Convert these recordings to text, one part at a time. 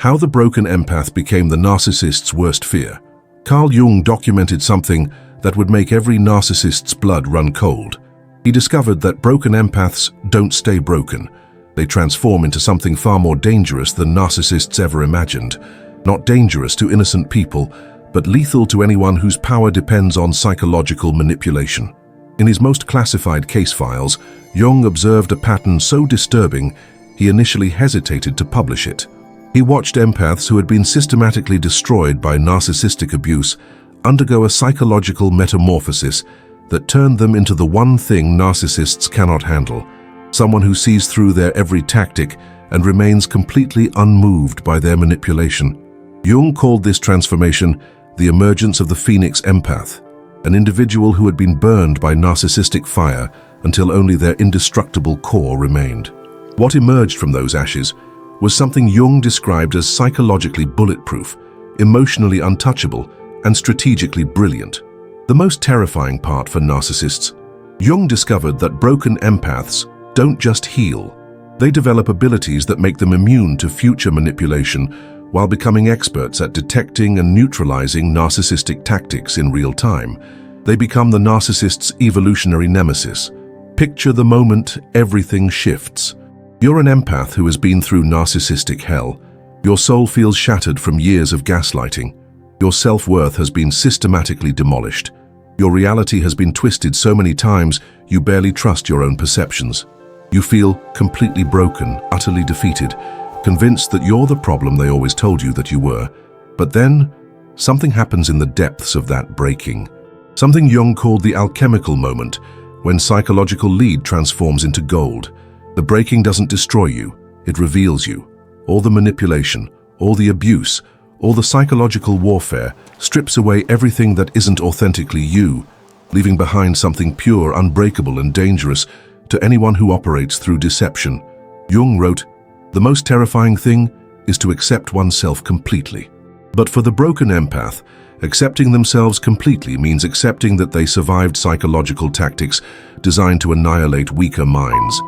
How the broken empath became the narcissist's worst fear. Carl Jung documented something that would make every narcissist's blood run cold. He discovered that broken empaths don't stay broken. They transform into something far more dangerous than narcissists ever imagined. Not dangerous to innocent people, but lethal to anyone whose power depends on psychological manipulation. In his most classified case files, Jung observed a pattern so disturbing he initially hesitated to publish it. He watched empaths who had been systematically destroyed by narcissistic abuse undergo a psychological metamorphosis that turned them into the one thing narcissists cannot handle: someone who sees through their every tactic and remains completely unmoved by their manipulation. Jung called this transformation the emergence of the Phoenix empath, an individual who had been burned by narcissistic fire until only their indestructible core remained. What emerged from those ashes was something Jung described as psychologically bulletproof, emotionally untouchable, and strategically brilliant. The most terrifying part for narcissists: Jung discovered that broken empaths don't just heal. They develop abilities that make them immune to future manipulation while becoming experts at detecting and neutralizing narcissistic tactics in real time. They become the narcissist's evolutionary nemesis. Picture the moment everything shifts. You're an empath who has been through narcissistic hell. Your soul feels shattered from years of gaslighting. Your self-worth has been systematically demolished. Your reality has been twisted so many times you barely trust your own perceptions. You feel completely broken, utterly defeated, convinced that you're the problem they always told you that you were. But then, something happens in the depths of that breaking. Something Jung called the alchemical moment, when psychological lead transforms into gold. The breaking doesn't destroy you, it reveals you. All the manipulation, all the abuse, all the psychological warfare strips away everything that isn't authentically you, leaving behind something pure, unbreakable, and dangerous to anyone who operates through deception. Jung wrote, "The most terrifying thing is to accept oneself completely." But for the broken empath, accepting themselves completely means accepting that they survived psychological tactics designed to annihilate weaker minds.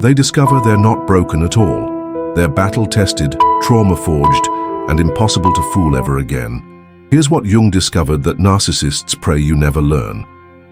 They discover they're not broken at all. They're battle-tested, trauma-forged, and impossible to fool ever again. Here's what Jung discovered that narcissists pray you never learn.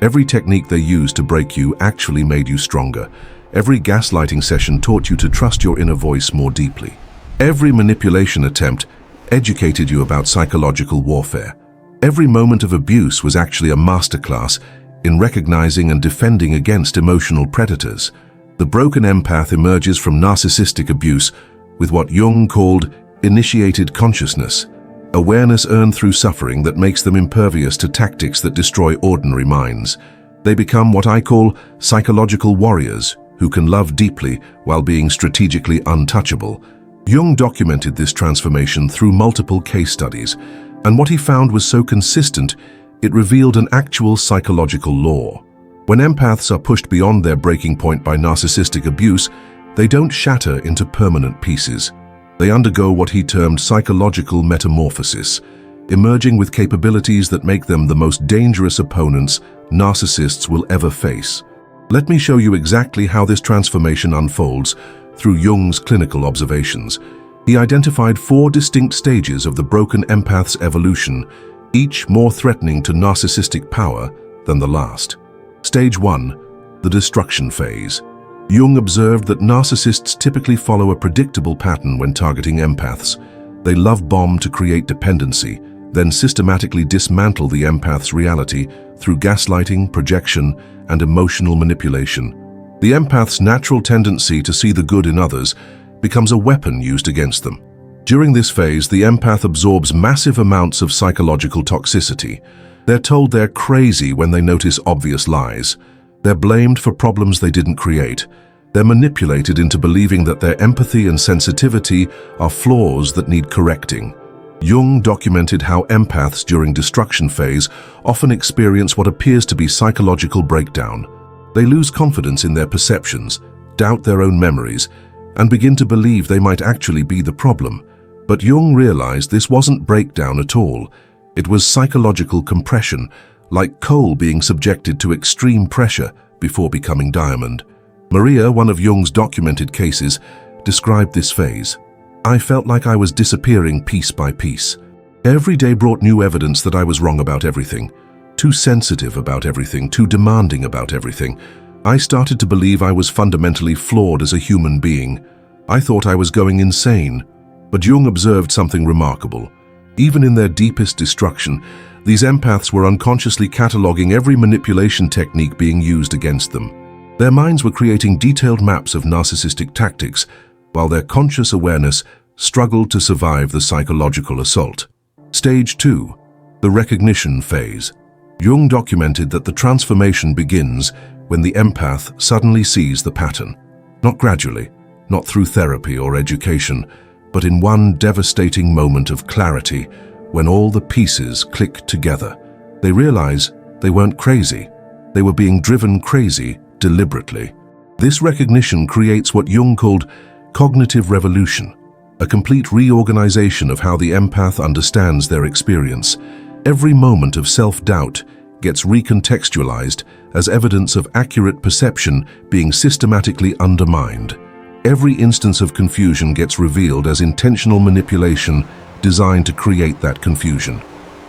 Every technique they used to break you actually made you stronger. Every gaslighting session taught you to trust your inner voice more deeply. Every manipulation attempt educated you about psychological warfare. Every moment of abuse was actually a masterclass in recognizing and defending against emotional predators. The broken empath emerges from narcissistic abuse with what Jung called initiated consciousness, awareness earned through suffering that makes them impervious to tactics that destroy ordinary minds. They become what I call psychological warriors, who can love deeply while being strategically untouchable. Jung documented this transformation through multiple case studies, and what he found was so consistent, it revealed an actual psychological law. When empaths are pushed beyond their breaking point by narcissistic abuse, they don't shatter into permanent pieces. They undergo what he termed psychological metamorphosis, emerging with capabilities that make them the most dangerous opponents narcissists will ever face. Let me show you exactly how this transformation unfolds through Jung's clinical observations. He identified 4 distinct stages of the broken empath's evolution, each more threatening to narcissistic power than the last. Stage 1. The destruction phase. Jung observed that narcissists typically follow a predictable pattern when targeting empaths. They love bomb to create dependency, then systematically dismantle the empath's reality through gaslighting, projection, and emotional manipulation. The empath's natural tendency to see the good in others becomes a weapon used against them. During this phase, the empath absorbs massive amounts of psychological toxicity. They're told they're crazy when they notice obvious lies. They're blamed for problems they didn't create. They're manipulated into believing that their empathy and sensitivity are flaws that need correcting. Jung documented how empaths during destruction phase often experience what appears to be psychological breakdown. They lose confidence in their perceptions, doubt their own memories, and begin to believe they might actually be the problem. But Jung realized this wasn't breakdown at all. It was psychological compression, like coal being subjected to extreme pressure before becoming diamond. Maria, one of Jung's documented cases, described this phase. I felt like I was disappearing piece by piece. Every day brought new evidence that I was wrong about everything, too sensitive about everything, too demanding about everything. I started to believe I was fundamentally flawed as a human being. I thought I was going insane. But Jung observed something remarkable. Even in their deepest destruction, these empaths were unconsciously cataloging every manipulation technique being used against them. Their minds were creating detailed maps of narcissistic tactics, while their conscious awareness struggled to survive the psychological assault. Stage 2. The recognition phase. Jung documented that the transformation begins when the empath suddenly sees the pattern. Not gradually, not through therapy or education, but in one devastating moment of clarity, when all the pieces click together. They realize they weren't crazy. They were being driven crazy deliberately. This recognition creates what Jung called cognitive revolution, a complete reorganization of how the empath understands their experience. Every moment of self-doubt gets recontextualized as evidence of accurate perception being systematically undermined. Every instance of confusion gets revealed as intentional manipulation designed to create that confusion.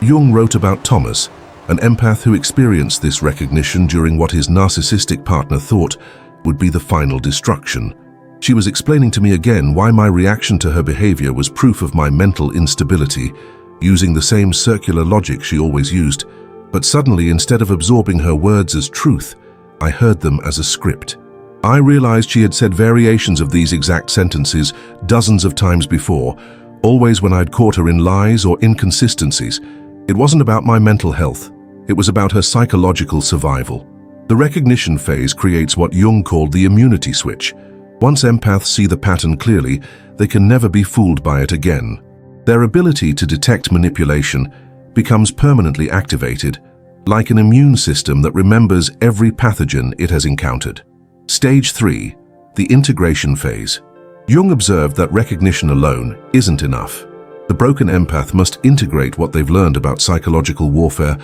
Jung wrote about Thomas, an empath who experienced this recognition during what his narcissistic partner thought would be the final destruction. She was explaining to me again why my reaction to her behavior was proof of my mental instability, using the same circular logic she always used. But suddenly, instead of absorbing her words as truth, I heard them as a script. I realized she had said variations of these exact sentences dozens of times before, always when I'd caught her in lies or inconsistencies. It wasn't about my mental health. It was about her psychological survival. The recognition phase creates what Jung called the immunity switch. Once empaths see the pattern clearly, they can never be fooled by it again. Their ability to detect manipulation becomes permanently activated, like an immune system that remembers every pathogen it has encountered. Stage 3. The integration phase. Jung observed that recognition alone isn't enough. The broken empath must integrate what they've learned about psychological warfare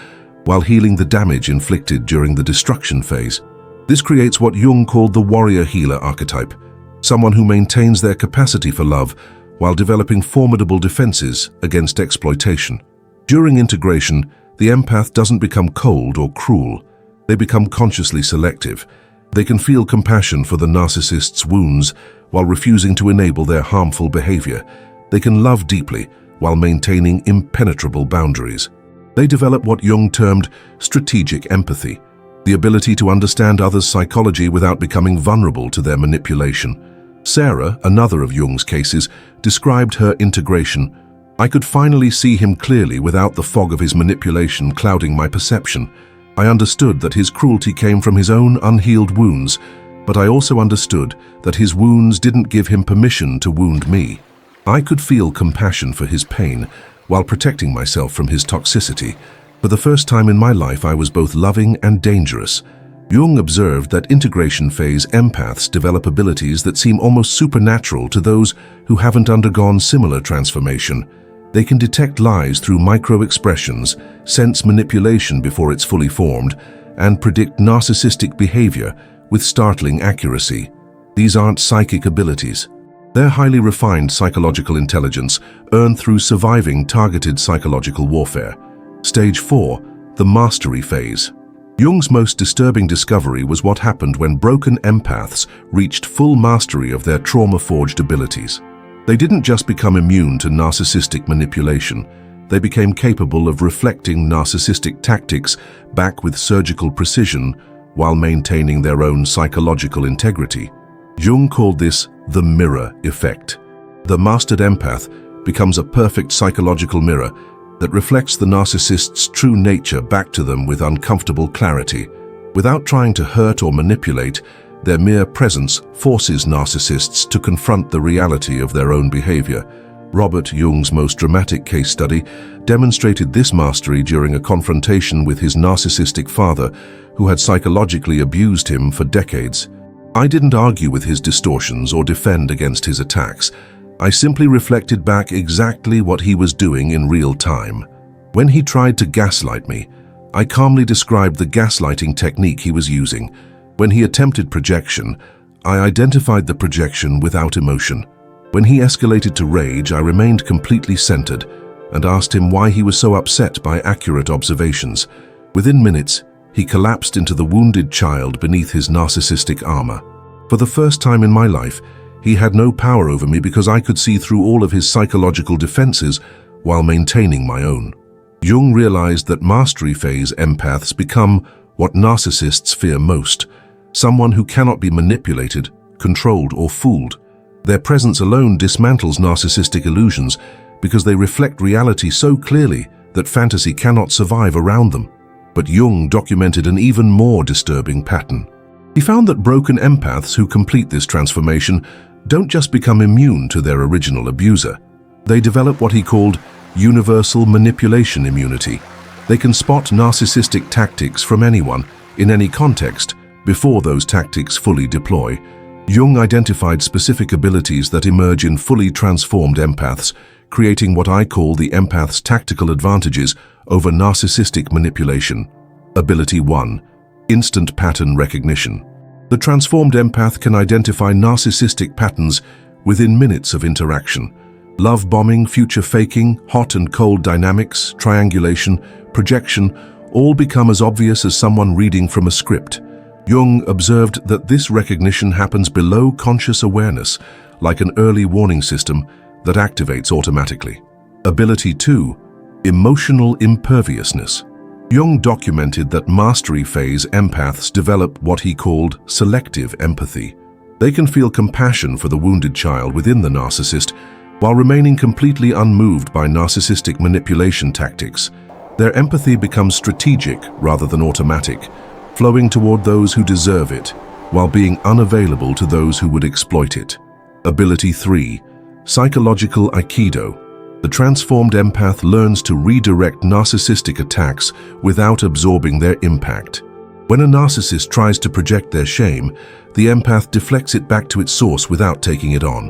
while healing the damage inflicted during the destruction phase. This creates what Jung called the warrior-healer archetype, someone who maintains their capacity for love while developing formidable defenses against exploitation. During integration, the empath doesn't become cold or cruel. They become consciously selective. They can feel compassion for the narcissist's wounds while refusing to enable their harmful behavior. They can love deeply while maintaining impenetrable boundaries. They develop what Jung termed strategic empathy, the ability to understand others' psychology without becoming vulnerable to their manipulation. Sarah, another of Jung's cases, described her integration. I could finally see him clearly without the fog of his manipulation clouding my perception. I understood that his cruelty came from his own unhealed wounds, but I also understood that his wounds didn't give him permission to wound me. I could feel compassion for his pain while protecting myself from his toxicity. For the first time in my life, I was both loving and dangerous. Jung observed that integration phase empaths develop abilities that seem almost supernatural to those who haven't undergone similar transformation. They can detect lies through micro-expressions, sense manipulation before it's fully formed, and predict narcissistic behavior with startling accuracy. These aren't psychic abilities. They're highly refined psychological intelligence earned through surviving targeted psychological warfare. Stage 4. The mastery phase. Jung's most disturbing discovery was what happened when broken empaths reached full mastery of their trauma-forged abilities. They didn't just become immune to narcissistic manipulation. They became capable of reflecting narcissistic tactics back with surgical precision while maintaining their own psychological integrity. Jung called this the mirror effect. The mastered empath becomes a perfect psychological mirror that reflects the narcissist's true nature back to them with uncomfortable clarity. Without trying to hurt or manipulate, their mere presence forces narcissists to confront the reality of their own behavior. Robert, Jung's most dramatic case study, demonstrated this mastery during a confrontation with his narcissistic father, who had psychologically abused him for decades. I didn't argue with his distortions or defend against his attacks. I simply reflected back exactly what he was doing in real time. When he tried to gaslight me, I calmly described the gaslighting technique he was using. When he attempted projection, I identified the projection without emotion. When he escalated to rage, I remained completely centered and asked him why he was so upset by accurate observations. Within minutes, he collapsed into the wounded child beneath his narcissistic armor. For the first time in my life, he had no power over me because I could see through all of his psychological defenses while maintaining my own. Jung realized that mastery phase empaths become what narcissists fear most, someone who cannot be manipulated, controlled, or fooled. Their presence alone dismantles narcissistic illusions because they reflect reality so clearly that fantasy cannot survive around them. But Jung documented an even more disturbing pattern. He found that broken empaths who complete this transformation don't just become immune to their original abuser. They develop what he called universal manipulation immunity. They can spot narcissistic tactics from anyone, in any context, before those tactics fully deploy. Jung identified specific abilities that emerge in fully transformed empaths, creating what I call the empath's tactical advantages over narcissistic manipulation. Ability 1. Instant pattern recognition. The transformed empath can identify narcissistic patterns within minutes of interaction. Love bombing, future faking, hot and cold dynamics, triangulation, projection, all become as obvious as someone reading from a script. Jung observed that this recognition happens below conscious awareness, like an early warning system that activates automatically. Ability 2. Emotional imperviousness. Jung documented that mastery phase empaths develop what he called selective empathy. They can feel compassion for the wounded child within the narcissist while remaining completely unmoved by narcissistic manipulation tactics. Their empathy becomes strategic rather than automatic, flowing toward those who deserve it while being unavailable to those who would exploit it. Ability 3. Psychological Aikido. The transformed empath learns to redirect narcissistic attacks without absorbing their impact. When a narcissist tries to project their shame, the empath deflects it back to its source without taking it on.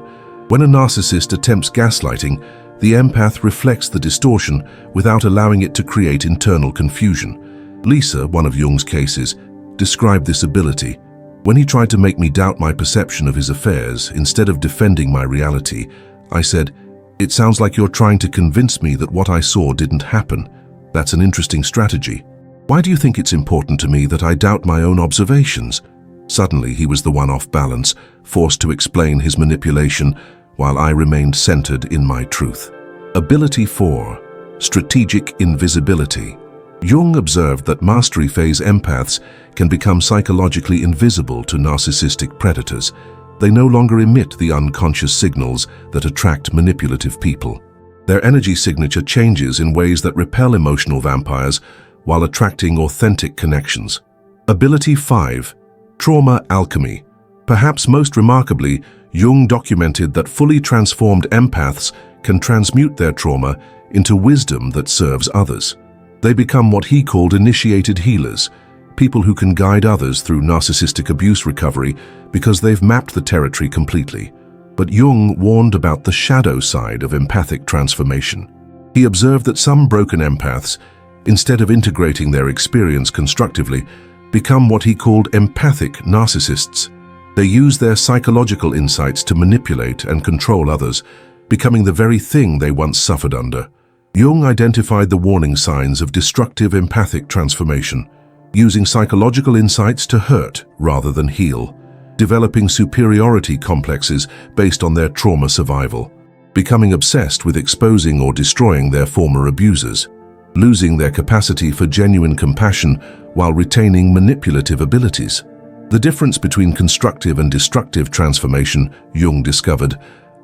When a narcissist attempts gaslighting, the empath reflects the distortion without allowing it to create internal confusion. Lisa, one of Jung's cases, described this ability. When he tried to make me doubt my perception of his affairs instead of defending my reality, I said, "It sounds like you're trying to convince me that what I saw didn't happen. That's an interesting strategy. Why do you think it's important to me that I doubt my own observations?" Suddenly, he was the one off balance, forced to explain his manipulation while I remained centered in my truth. Ability 4. Strategic invisibility. Jung observed that mastery phase empaths can become psychologically invisible to narcissistic predators. They no longer emit the unconscious signals that attract manipulative people. Their energy signature changes in ways that repel emotional vampires while attracting authentic connections. Ability 5. Trauma alchemy. Perhaps most remarkably, Jung documented that fully transformed empaths can transmute their trauma into wisdom that serves others. They become what he called initiated healers, people who can guide others through narcissistic abuse recovery because they've mapped the territory completely. But Jung warned about the shadow side of empathic transformation. He observed that some broken empaths, instead of integrating their experience constructively, become what he called empathic narcissists. They use their psychological insights to manipulate and control others, becoming the very thing they once suffered under. Jung identified the warning signs of destructive empathic transformation, using psychological insights to hurt rather than heal, developing superiority complexes based on their trauma survival, becoming obsessed with exposing or destroying their former abusers, losing their capacity for genuine compassion while retaining manipulative abilities. The difference between constructive and destructive transformation, Jung discovered,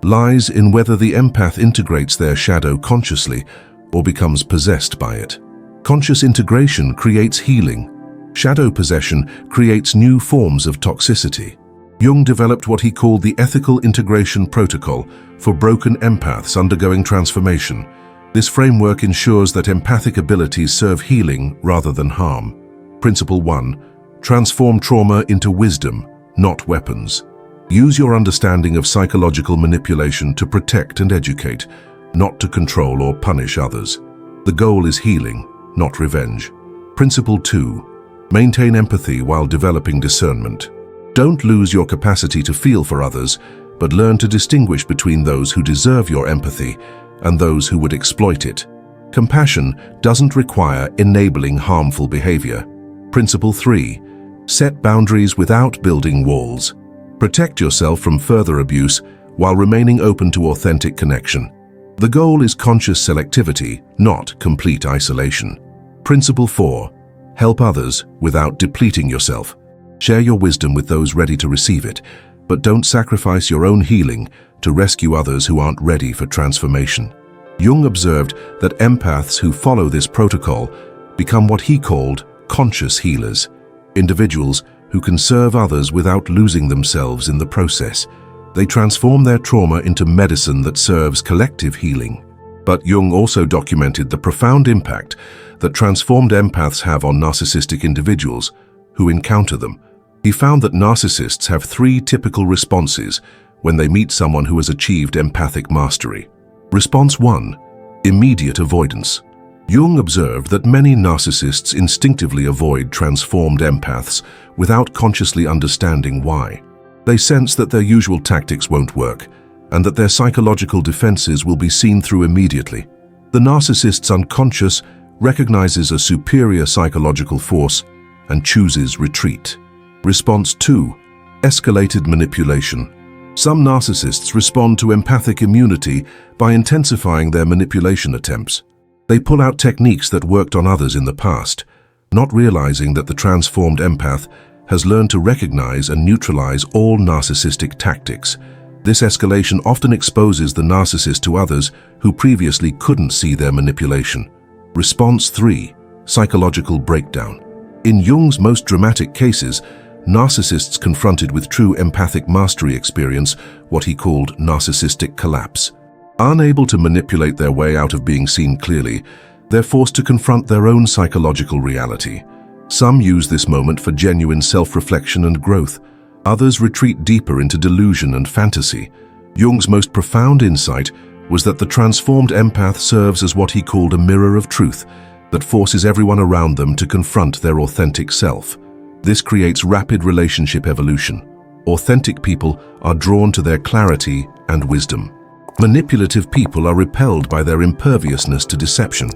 lies in whether the empath integrates their shadow consciously or becomes possessed by it. Conscious integration creates healing. Shadow possession creates new forms of toxicity. Jung developed what he called the ethical integration protocol for broken empaths undergoing transformation. This framework ensures that empathic abilities serve healing rather than harm. Principle 1. Transform trauma into wisdom, not weapons. Use your understanding of psychological manipulation to protect and educate, not to control or punish others. The goal is healing, not revenge. Principle 2. Maintain empathy while developing discernment. Don't lose your capacity to feel for others, but learn to distinguish between those who deserve your empathy and those who would exploit it. Compassion doesn't require enabling harmful behavior. Principle 3. Set boundaries without building walls. Protect yourself from further abuse while remaining open to authentic connection. The goal is conscious selectivity, not complete isolation. Principle 4. Help others without depleting yourself. Share your wisdom with those ready to receive it, but don't sacrifice your own healing to rescue others who aren't ready for transformation. Jung observed that empaths who follow this protocol become what he called conscious healers, individuals who can serve others without losing themselves in the process. They transform their trauma into medicine that serves collective healing. But Jung also documented the profound impact that transformed empaths have on narcissistic individuals who encounter them. He found that narcissists have 3 typical responses when they meet someone who has achieved empathic mastery. Response 1. Immediate avoidance. Jung observed that many narcissists instinctively avoid transformed empaths without consciously understanding why. They sense that their usual tactics won't work, and that their psychological defenses will be seen through immediately. The narcissist's unconscious recognizes a superior psychological force and chooses retreat. Response 2. Escalated manipulation. Some narcissists respond to empathic immunity by intensifying their manipulation attempts. They pull out techniques that worked on others in the past, not realizing that the transformed empath has learned to recognize and neutralize all narcissistic tactics. This escalation often exposes the narcissist to others who previously couldn't see their manipulation. Response 3. Psychological breakdown. In Jung's most dramatic cases, narcissists confronted with true empathic mastery experience what he called narcissistic collapse. Unable to manipulate their way out of being seen clearly, they're forced to confront their own psychological reality. Some use this moment for genuine self-reflection and growth. Others retreat deeper into delusion and fantasy. Jung's most profound insight was that the transformed empath serves as what he called a mirror of truth that forces everyone around them to confront their authentic self. This creates rapid relationship evolution. Authentic people are drawn to their clarity and wisdom. Manipulative people are repelled by their imperviousness to deception.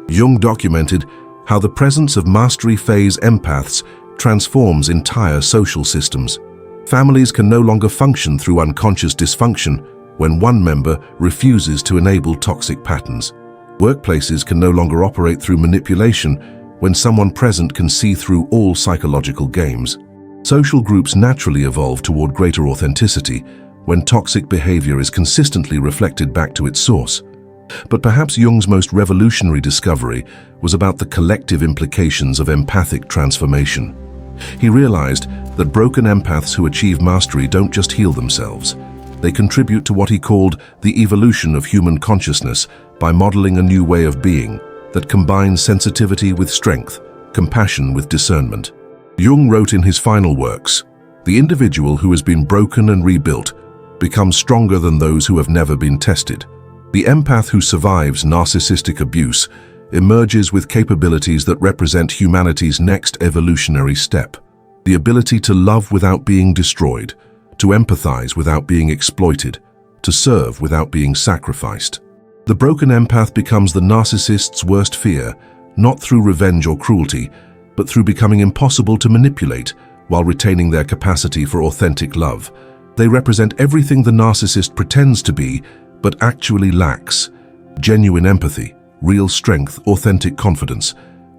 Jung documented how the presence of mastery phase empaths transforms entire social systems. Families can no longer function through unconscious dysfunction when one member refuses to enable toxic patterns. Workplaces can no longer operate through manipulation when someone present can see through all psychological games. Social groups naturally evolve toward greater authenticity when toxic behavior is consistently reflected back to its source. But perhaps Jung's most revolutionary discovery was about the collective implications of empathic transformation. He realized that broken empaths who achieve mastery don't just heal themselves. They contribute to what he called the evolution of human consciousness by modeling a new way of being that combines sensitivity with strength, compassion with discernment. Jung wrote in his final works, "The individual who has been broken and rebuilt becomes stronger than those who have never been tested. The empath who survives narcissistic abuse emerges with capabilities that represent humanity's next evolutionary step. The ability to love without being destroyed, to empathize without being exploited, to serve without being sacrificed." The broken empath becomes the narcissist's worst fear, not through revenge or cruelty, but through becoming impossible to manipulate while retaining their capacity for authentic love. They represent everything the narcissist pretends to be, but actually lacks: genuine empathy, real strength, authentic confidence.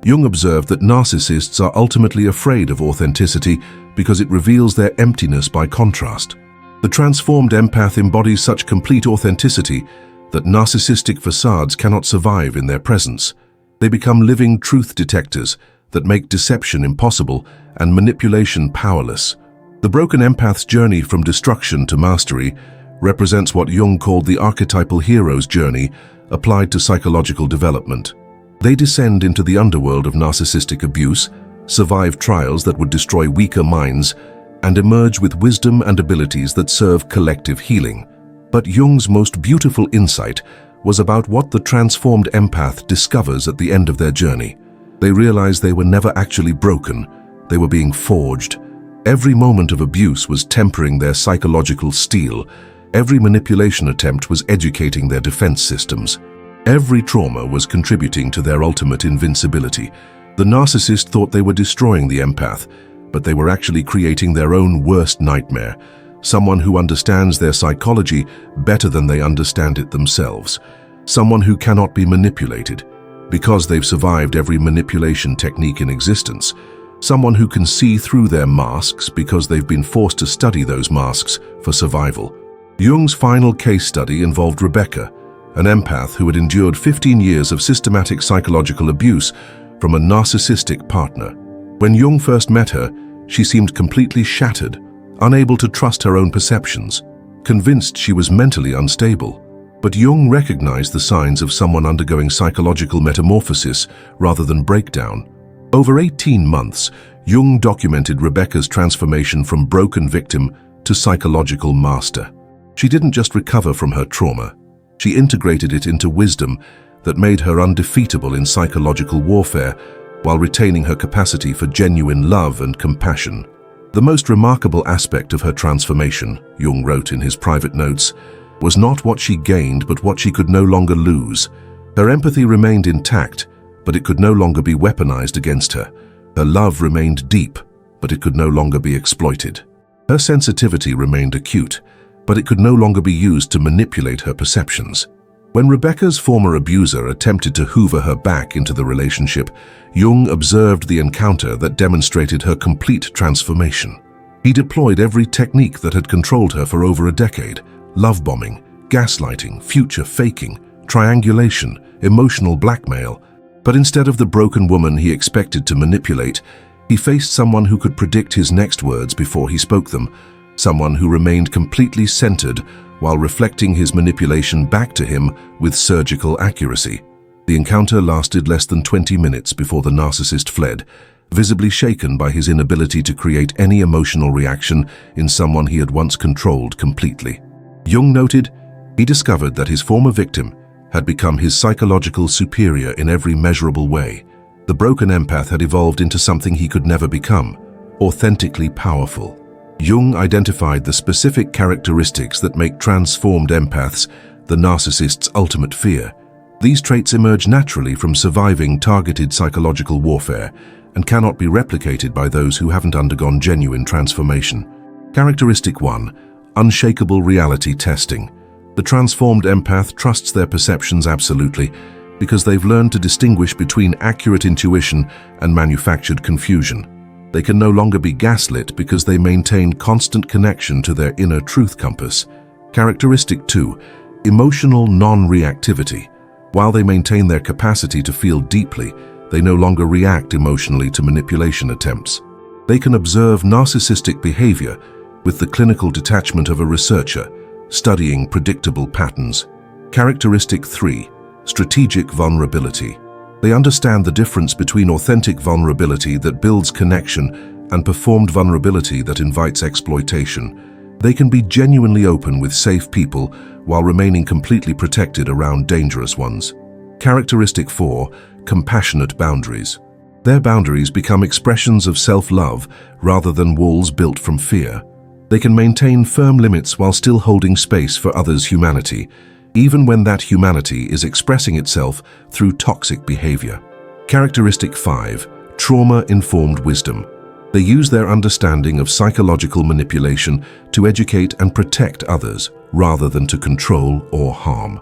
Jung observed that narcissists are ultimately afraid of authenticity because it reveals their emptiness by contrast. The transformed empath embodies such complete authenticity that narcissistic facades cannot survive in their presence. They become living truth detectors that make deception impossible and manipulation powerless. The broken empath's journey from destruction to mastery represents what Jung called the archetypal hero's journey applied to psychological development. They descend into the underworld of narcissistic abuse, survive trials that would destroy weaker minds, and emerge with wisdom and abilities that serve collective healing. But Jung's most beautiful insight was about what the transformed empath discovers at the end of their journey. They realized they were never actually broken, they were being forged. Every moment of abuse was tempering their psychological steel, Every manipulation attempt was educating their defense systems. Every trauma was contributing to their ultimate invincibility. The narcissist thought they were destroying the empath, but they were actually creating their own worst nightmare, someone who understands their psychology better than they understand it themselves, someone who cannot be manipulated because they've survived every manipulation technique in existence, someone who can see through their masks because they've been forced to study those masks for survival. Jung's final case study involved Rebecca, an empath who had endured 15 years of systematic psychological abuse from a narcissistic partner. When Jung first met her, she seemed completely shattered, unable to trust her own perceptions, convinced she was mentally unstable. But Jung recognized the signs of someone undergoing psychological metamorphosis rather than breakdown. Over 18 months, Jung documented Rebecca's transformation from broken victim to psychological master. She didn't just recover from her trauma, she integrated it into wisdom that made her undefeatable in psychological warfare while retaining her capacity for genuine love and compassion. The most remarkable aspect of her transformation, Jung wrote in his private notes, was not what she gained but what she could no longer lose. Her empathy remained intact, but it could no longer be weaponized against her. Her love remained deep, but it could no longer be exploited. Her sensitivity remained acute, but it could no longer be used to manipulate her perceptions. When Rebecca's former abuser attempted to hoover her back into the relationship, Jung observed the encounter that demonstrated her complete transformation. He deployed every technique that had controlled her for over a decade: love bombing, gaslighting, future faking, triangulation, emotional blackmail. But instead of the broken woman he expected to manipulate, he faced someone who could predict his next words before he spoke them, someone who remained completely centered while reflecting his manipulation back to him with surgical accuracy. The encounter lasted less than 20 minutes before the narcissist fled, visibly shaken by his inability to create any emotional reaction in someone he had once controlled completely. Jung noted, he discovered that his former victim had become his psychological superior in every measurable way. The broken empath had evolved into something he could never become: authentically powerful. Jung identified the specific characteristics that make transformed empaths the narcissist's ultimate fear. These traits emerge naturally from surviving targeted psychological warfare and cannot be replicated by those who haven't undergone genuine transformation. Characteristic 1. Unshakable reality testing. The transformed empath trusts their perceptions absolutely because they've learned to distinguish between accurate intuition and manufactured confusion. They can no longer be gaslit because they maintain constant connection to their inner truth compass. Characteristic 2. Emotional non-reactivity. While they maintain their capacity to feel deeply, they no longer react emotionally to manipulation attempts. They can observe narcissistic behavior with the clinical detachment of a researcher, studying predictable patterns. Characteristic 3. Strategic vulnerability. They understand the difference between authentic vulnerability that builds connection and performed vulnerability that invites exploitation. They can be genuinely open with safe people while remaining completely protected around dangerous ones. Characteristic 4. Compassionate boundaries. Their boundaries become expressions of self-love rather than walls built from fear. They can maintain firm limits while still holding space for others' humanity, even when that humanity is expressing itself through toxic behavior. Characteristic 5. Trauma-informed wisdom. They use their understanding of psychological manipulation to educate and protect others rather than to control or harm.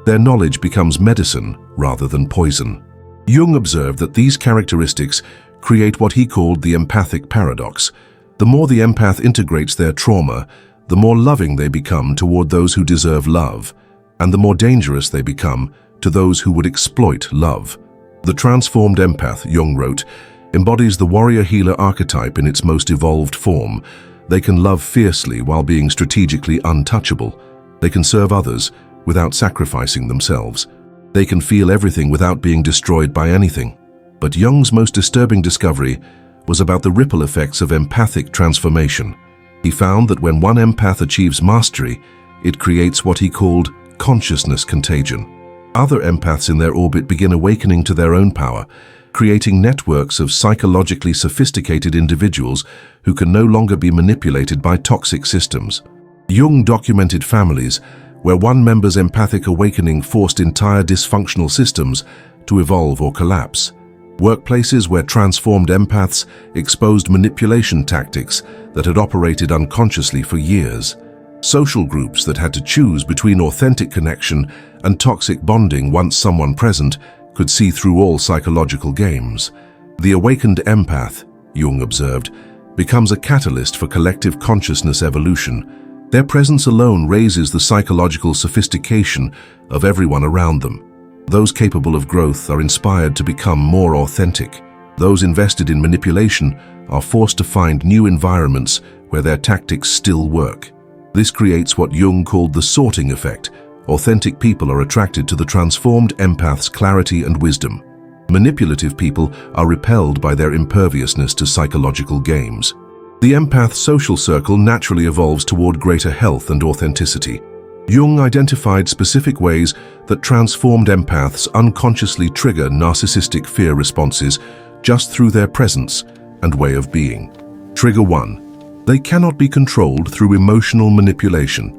Their knowledge becomes medicine rather than poison. Jung observed that these characteristics create what he called the empathic paradox. The more the empath integrates their trauma, the more loving they become toward those who deserve love, and the more dangerous they become to those who would exploit love. The transformed empath, Jung wrote, embodies the warrior-healer archetype in its most evolved form. They can love fiercely while being strategically untouchable. They can serve others without sacrificing themselves. They can feel everything without being destroyed by anything. But Jung's most disturbing discovery was about the ripple effects of empathic transformation. He found that when one empath achieves mastery, it creates what he called consciousness contagion. Other empaths in their orbit begin awakening to their own power, creating networks of psychologically sophisticated individuals who can no longer be manipulated by toxic systems. Jung documented families where one member's empathic awakening forced entire dysfunctional systems to evolve or collapse. Workplaces where transformed empaths exposed manipulation tactics that had operated unconsciously for years. Social groups that had to choose between authentic connection and toxic bonding once someone present could see through all psychological games. The awakened empath, Jung observed, becomes a catalyst for collective consciousness evolution. Their presence alone raises the psychological sophistication of everyone around them. Those capable of growth are inspired to become more authentic. Those invested in manipulation are forced to find new environments where their tactics still work. This creates what Jung called the sorting effect. Authentic people are attracted to the transformed empath's clarity and wisdom. Manipulative people are repelled by their imperviousness to psychological games. The empath social circle naturally evolves toward greater health and authenticity. Jung identified specific ways that transformed empaths unconsciously trigger narcissistic fear responses just through their presence and way of being. Trigger 1. They cannot be controlled through emotional manipulation.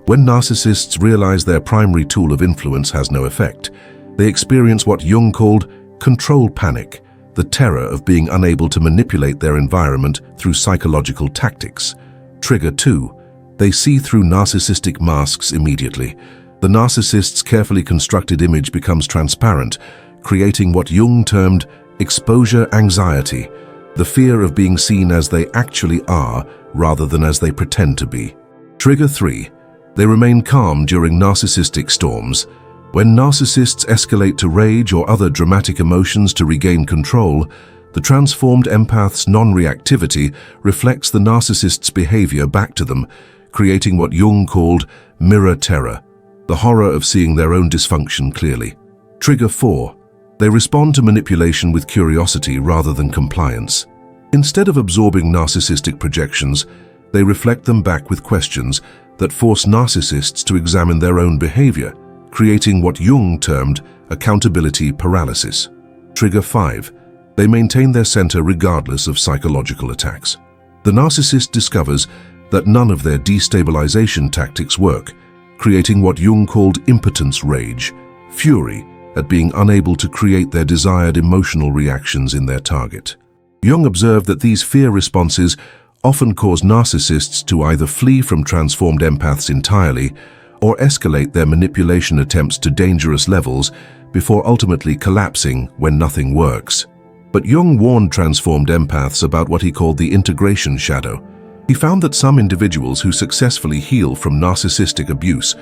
When narcissists realize their primary tool of influence has no effect, they experience what Jung called control panic, the terror of being unable to manipulate their environment through psychological tactics. Trigger 2. They see through narcissistic masks immediately. The narcissist's carefully constructed image becomes transparent, creating what Jung termed exposure anxiety, the fear of being seen as they actually are rather than as they pretend to be. Trigger 3. They remain calm during narcissistic storms. When narcissists escalate to rage or other dramatic emotions to regain control, the transformed empath's non-reactivity reflects the narcissist's behavior back to them, creating what Jung called mirror terror, the horror of seeing their own dysfunction clearly. Trigger 4. They respond to manipulation with curiosity rather than compliance. Instead of absorbing narcissistic projections, they reflect them back with questions that force narcissists to examine their own behavior, creating what Jung termed accountability paralysis. Trigger 5. They maintain their center regardless of psychological attacks. The narcissist discovers that none of their destabilization tactics work, creating what Jung called impotence rage, fury at being unable to create their desired emotional reactions in their target. Jung observed that these fear responses often cause narcissists to either flee from transformed empaths entirely or escalate their manipulation attempts to dangerous levels before ultimately collapsing when nothing works. But Jung warned transformed empaths about what he called the integration shadow. He found that some individuals who successfully heal from narcissistic abuse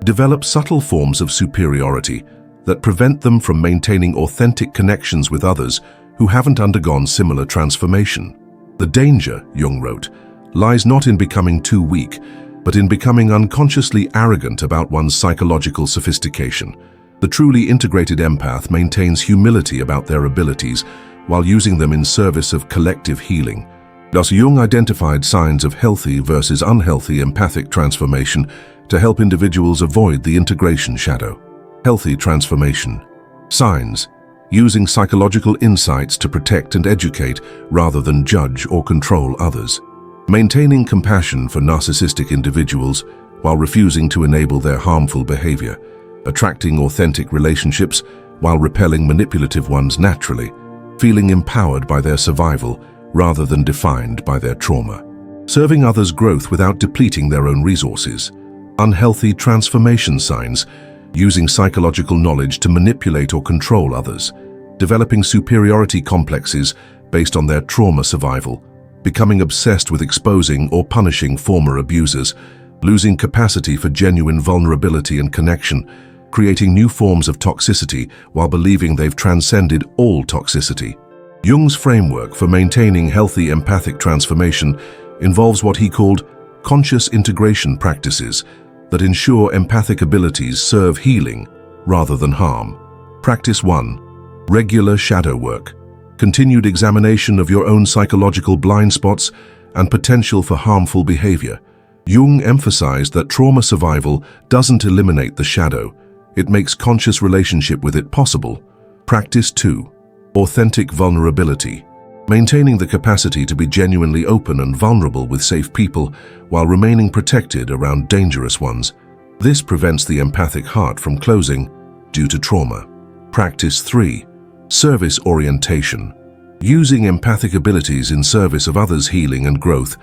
develop subtle forms of superiority that prevent them from maintaining authentic connections with others who haven't undergone similar transformation. The danger, Jung wrote, lies not in becoming too weak, but in becoming unconsciously arrogant about one's psychological sophistication. The truly integrated empath maintains humility about their abilities while using them in service of collective healing. Thus, Jung identified signs of healthy versus unhealthy empathic transformation to help individuals avoid the integration shadow. Healthy transformation. Signs: using psychological insights to protect and educate rather than judge or control others. Maintaining compassion for narcissistic individuals while refusing to enable their harmful behavior. Attracting authentic relationships while repelling manipulative ones naturally. Feeling empowered by their survival rather than defined by their trauma. Serving others' growth without depleting their own resources. Unhealthy transformation signs: using psychological knowledge to manipulate or control others. Developing superiority complexes based on their trauma survival. Becoming obsessed with exposing or punishing former abusers. Losing capacity for genuine vulnerability and connection. Creating new forms of toxicity while believing they've transcended all toxicity. Jung's framework for maintaining healthy empathic transformation involves what he called conscious integration practices that ensure empathic abilities serve healing rather than harm. Practice 1. Regular shadow work. Continued examination of your own psychological blind spots and potential for harmful behavior. Jung emphasized that trauma survival doesn't eliminate the shadow, it makes conscious relationship with it possible. Practice 2. Authentic vulnerability. maintaining the capacity to be genuinely open and vulnerable with safe people while remaining protected around dangerous ones. This prevents the empathic heart from closing due to trauma. Practice 3. Service orientation. Using empathic abilities in service of others' healing and growth,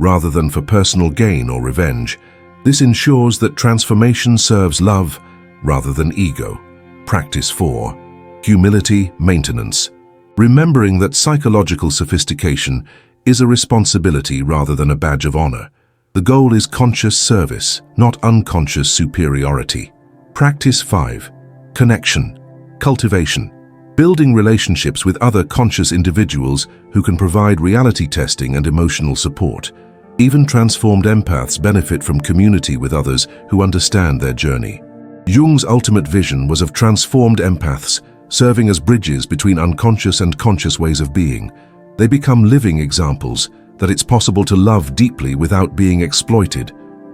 rather than for personal gain or revenge. This ensures that transformation serves love rather than ego. Practice 4. Humility maintenance. Remembering that psychological sophistication is a responsibility rather than a badge of honor. The goal is conscious service, not unconscious superiority. Practice 5. Connection. Cultivation. Building relationships with other conscious individuals who can provide reality testing and emotional support. Even transformed empaths benefit from community with others who understand their journey. Jung's ultimate vision was of transformed empaths, serving as bridges between unconscious and conscious ways of being. They become living examples that it's possible to love deeply without being exploited,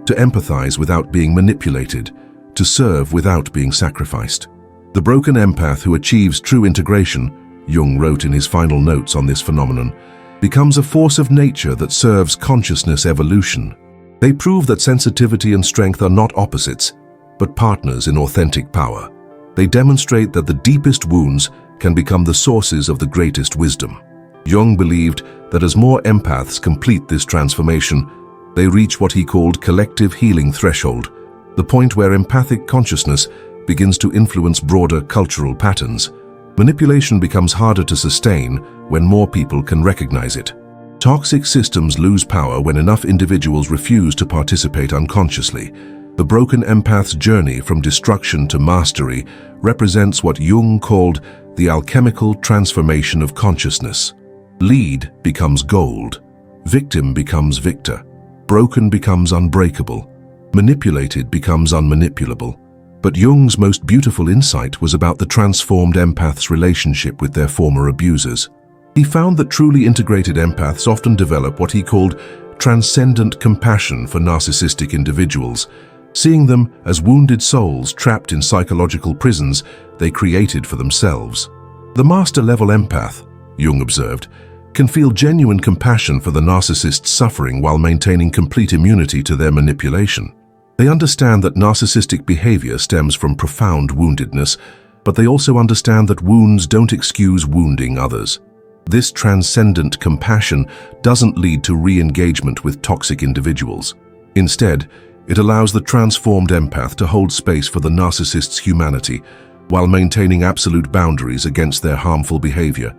to empathize without being manipulated, to serve without being sacrificed. The broken empath who achieves true integration, Jung wrote in his final notes on this phenomenon, becomes a force of nature that serves consciousness evolution. They prove that sensitivity and strength are not opposites, but partners in authentic power. They demonstrate that the deepest wounds can become the sources of the greatest wisdom. Jung believed that as more empaths complete this transformation, they reach what he called collective healing threshold, the point where empathic consciousness begins to influence broader cultural patterns. Manipulation becomes harder to sustain when more people can recognize it. Toxic systems lose power when enough individuals refuse to participate unconsciously. The broken empath's journey from destruction to mastery represents what Jung called the alchemical transformation of consciousness. Lead becomes gold. Victim becomes victor. Broken becomes unbreakable. Manipulated becomes unmanipulable. But Jung's most beautiful insight was about the transformed empath's relationship with their former abusers. He found that truly integrated empaths often develop what he called transcendent compassion for narcissistic individuals, seeing them as wounded souls trapped in psychological prisons they created for themselves. The master-level empath, Jung observed, can feel genuine compassion for the narcissist's suffering while maintaining complete immunity to their manipulation. They understand that narcissistic behavior stems from profound woundedness, but they also understand that wounds don't excuse wounding others. This transcendent compassion doesn't lead to re-engagement with toxic individuals. Instead, it allows the transformed empath to hold space for the narcissist's humanity while maintaining absolute boundaries against their harmful behavior.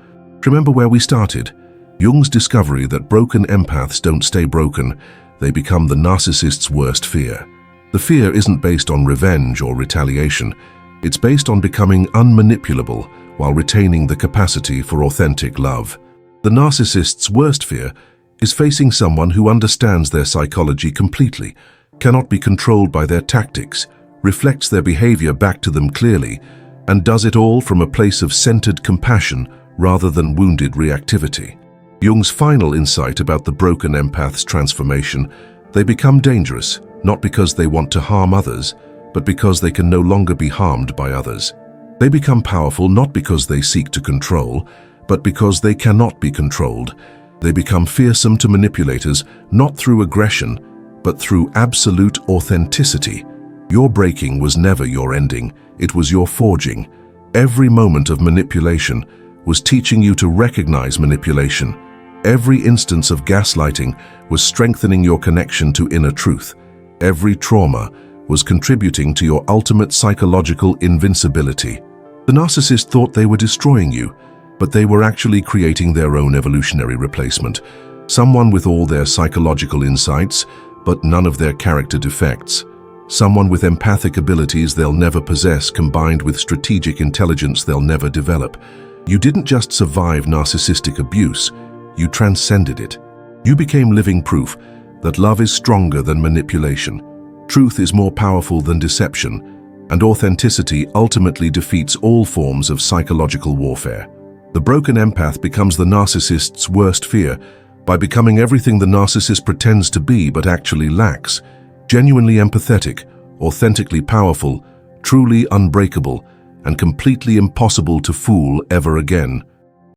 Remember where we started? Jung's discovery that broken empaths don't stay broken, they become the narcissist's worst fear. The fear isn't based on revenge or retaliation. It's based on becoming unmanipulable while retaining the capacity for authentic love. The narcissist's worst fear is facing someone who understands their psychology completely, cannot be controlled by their tactics, reflects their behavior back to them clearly, and does it all from a place of centered compassion rather than wounded reactivity. Jung's final insight about the broken empath's transformation: they become dangerous, not because they want to harm others, but because they can no longer be harmed by others. They become powerful not because they seek to control, but because they cannot be controlled. They become fearsome to manipulators, not through aggression, but through absolute authenticity. Your breaking was never your ending, it was your forging. Every moment of manipulation was teaching you to recognize manipulation. Every instance of gaslighting was strengthening your connection to inner truth. Every trauma was contributing to your ultimate psychological invincibility. The narcissist thought they were destroying you, but they were actually creating their own evolutionary replacement. Someone with all their psychological insights, but none of their character defects. Someone with empathic abilities they'll never possess combined with strategic intelligence they'll never develop. You didn't just survive narcissistic abuse, you transcended it. You became living proof that love is stronger than manipulation, truth is more powerful than deception, and authenticity ultimately defeats all forms of psychological warfare. The broken empath becomes the narcissist's worst fear by becoming everything the narcissist pretends to be but actually lacks: genuinely empathetic, authentically powerful, truly unbreakable, and completely impossible to fool ever again.